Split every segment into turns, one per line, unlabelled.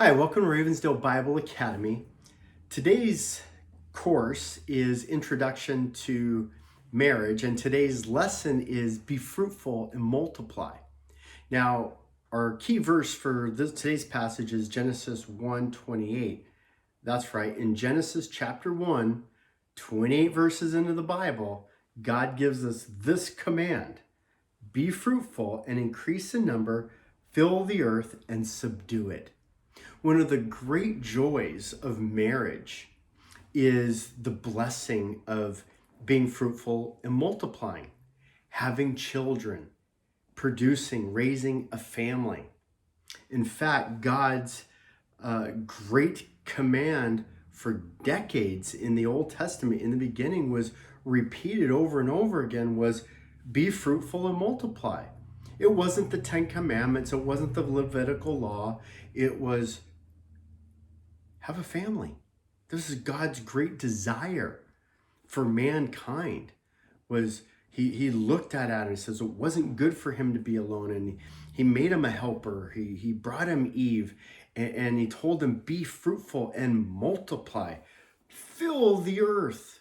Hi, welcome to Ravensdale Bible Academy. Today's course is Introduction to Marriage, and today's lesson is Be Fruitful and Multiply. Now, our key verse for today's passage is Genesis 1:28. That's right, in Genesis chapter 1, 28 verses into the Bible, God gives us this command: Be fruitful and increase in number, fill the earth and subdue it. One of the great joys of marriage is the blessing of being fruitful and multiplying, having children, producing, raising a family. In fact, God's great command for decades in the Old Testament, in the beginning, was repeated over and over again, was be fruitful and multiply. It wasn't the Ten Commandments. It wasn't the Levitical law. It was have a family. This is God's great desire for mankind. Was he looked at Adam and says it wasn't good for him to be alone, and he made him a helper. He brought him Eve, and he told him, be fruitful and multiply, fill the earth.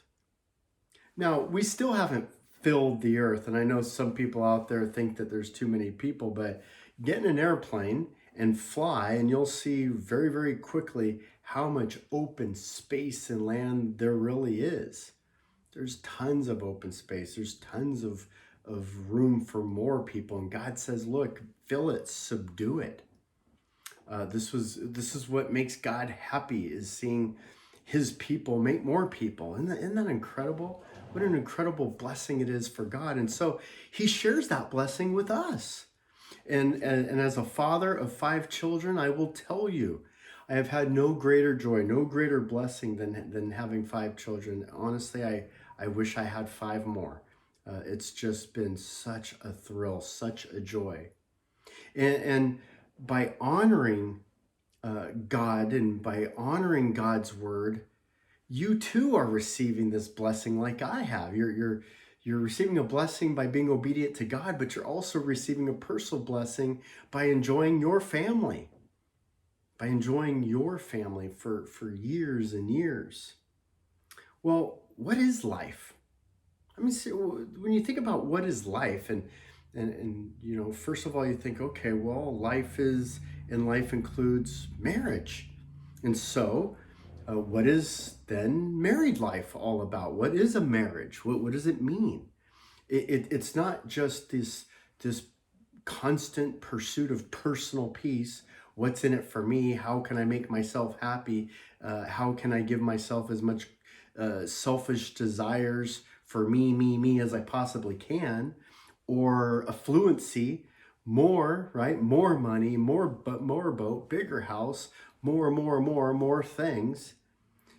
Now, we still haven't filled the earth, and I know some people out there think that there's too many people, but get in an airplane and fly, and you'll see very, very quickly how much open space and land there really is. There's tons of open space. There's tons of room for more people. And God says, look, fill it, subdue it. This is what makes God happy, is seeing his people make more people. Isn't that incredible? What an incredible blessing it is for God. And so he shares that blessing with us. And as a father of 5 children, I will tell you, I have had no greater joy, no greater blessing than having 5 children. Honestly, I wish I had 5 more. It's just been such a thrill, such a joy. And by honoring God and by honoring God's word, you too are receiving this blessing like I have. You're receiving a blessing by being obedient to God, but you're also receiving a personal blessing by enjoying your family. By enjoying your family for years and years. Well, what is life? I mean, when you think about what is life, and first of all, you think, okay, well, life includes marriage. And so, what is then married life all about? What is a marriage? What does it mean? It's not just this constant pursuit of personal peace. What's in it for me? How can I make myself happy? How can I give myself as much selfish desires for me as I possibly can? Or affluency, more, right? More money, more boat, bigger house, more things.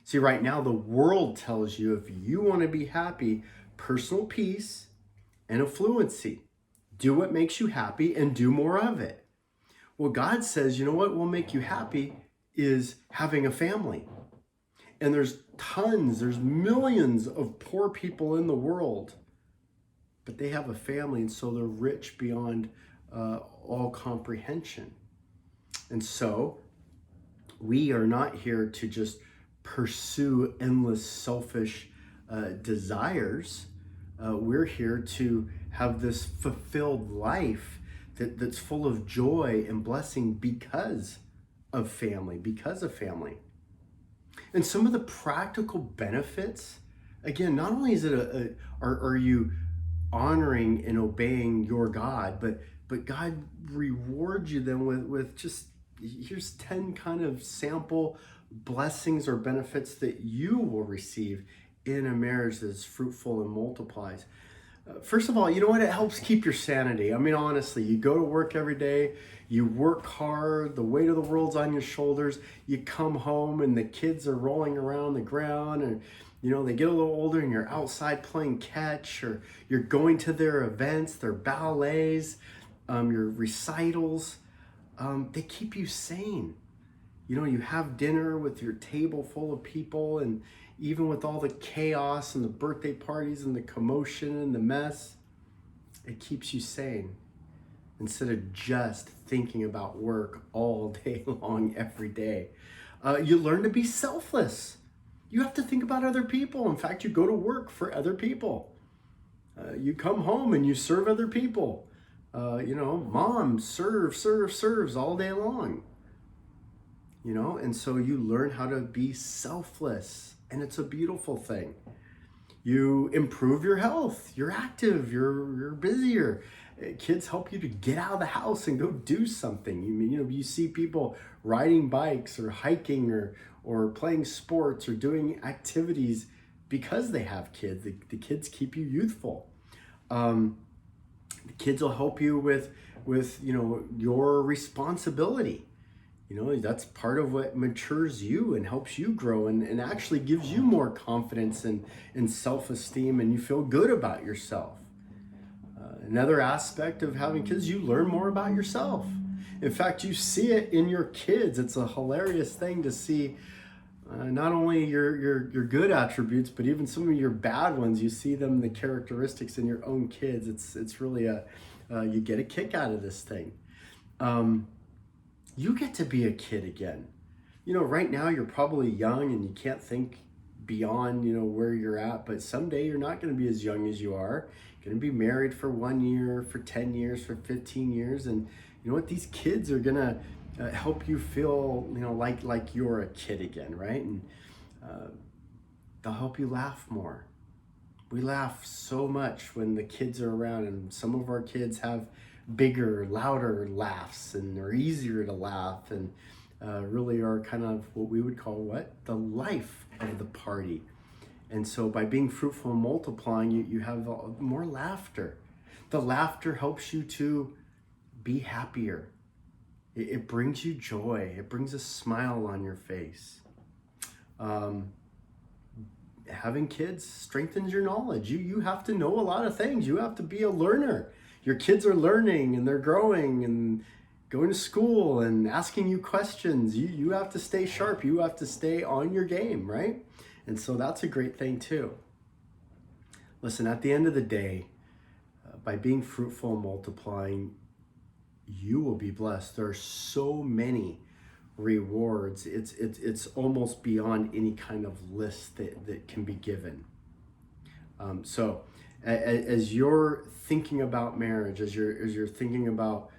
See, right now the world tells you, if you want to be happy, personal peace and affluency. Do what makes you happy and do more of it. Well, God says, you know what will make you happy is having a family. And there's millions of poor people in the world, but they have a family, and so they're rich beyond all comprehension. And so we are not here to just pursue endless selfish desires. We're here to have this fulfilled life that's full of joy and blessing because of family. And some of the practical benefits, again, not only is it are you honoring and obeying your God, but God rewards you then with just, here's 10 kind of sample blessings or benefits that you will receive in a marriage that's fruitful and multiplies. First of all, you know what? It helps keep your sanity. I mean, honestly, you go to work every day, you work hard, the weight of the world's on your shoulders, you come home and the kids are rolling around the ground, and they get a little older and you're outside playing catch, or you're going to their events, their ballets, your recitals. They keep you sane. You have dinner with your table full of people, and even with all the chaos and the birthday parties and the commotion and the mess, it keeps you sane. instead of just thinking about work all day long, every day. You learn to be selfless. You have to think about other people. In fact, you go to work for other people. You come home and you serve other people. Mom serves all day long. And so you learn how to be selfless, and it's a beautiful thing. You improve your health. You're active. You're busier. Kids help you to get out of the house and go do something. You see people riding bikes or hiking or playing sports or doing activities because they have kids. The kids keep you youthful. The kids will help you with your responsibility. That's part of what matures you and helps you grow and actually gives you more confidence and self-esteem, and you feel good about yourself. Another aspect of having kids, you learn more about yourself. In fact, you see it in your kids. It's a hilarious thing to see not only your good attributes, but even some of your bad ones. You see them, the characteristics in your own kids. It's really you get a kick out of this thing. You get to be a kid again. Right now you're probably young and you can't think beyond, where you're at, but someday you're not going to be as young as you are. You're going to be married for 1 year, for 10 years, for 15 years. And you know what? These kids are going to help you feel, like you're a kid again, right? And they'll help you laugh more. We laugh so much when the kids are around, and some of our kids have bigger, louder laughs and are easier to laugh, and really are kind of what we would call the life of the party. And so by being fruitful and multiplying, you have more laughter. The laughter helps you to be happier. It brings you joy. It brings a smile on your face. Having kids strengthens your knowledge. You have to know a lot of things. You have to be a learner. Your kids are learning and they're growing and going to school and asking you questions. You have to stay sharp. You have to stay on your game, right? And so that's a great thing too. Listen, at the end of the day, by being fruitful and multiplying, you will be blessed. There are so many rewards. It's almost beyond any kind of list that can be given. So as you're thinking about marriage, as you're thinking about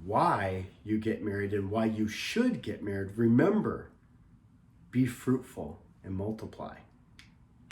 why you get married and why you should get married, remember, be fruitful and multiply.